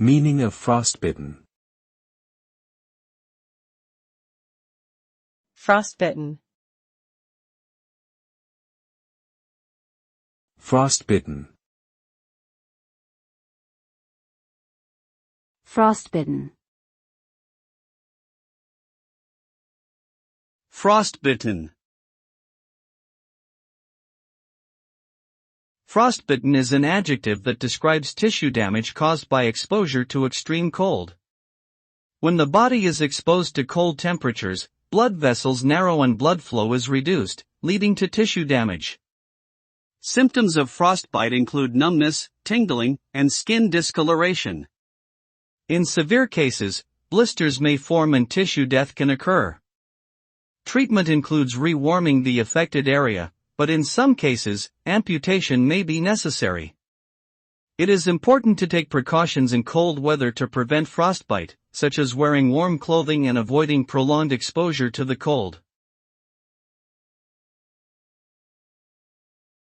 Meaning of frostbitten. Frostbitten. Frostbitten. Frostbitten. Frostbitten. Frostbitten is an adjective that describes tissue damage caused by exposure to extreme cold. When the body is exposed to cold temperatures, blood vessels narrow and blood flow is reduced, leading to tissue damage. Symptoms of frostbite include numbness, tingling, and skin discoloration. In severe cases, blisters may form and tissue death can occur. Treatment includes rewarming the affected area, but in some cases, amputation may be necessary. It is important to take precautions in cold weather to prevent frostbite, such as wearing warm clothing and avoiding prolonged exposure to the cold.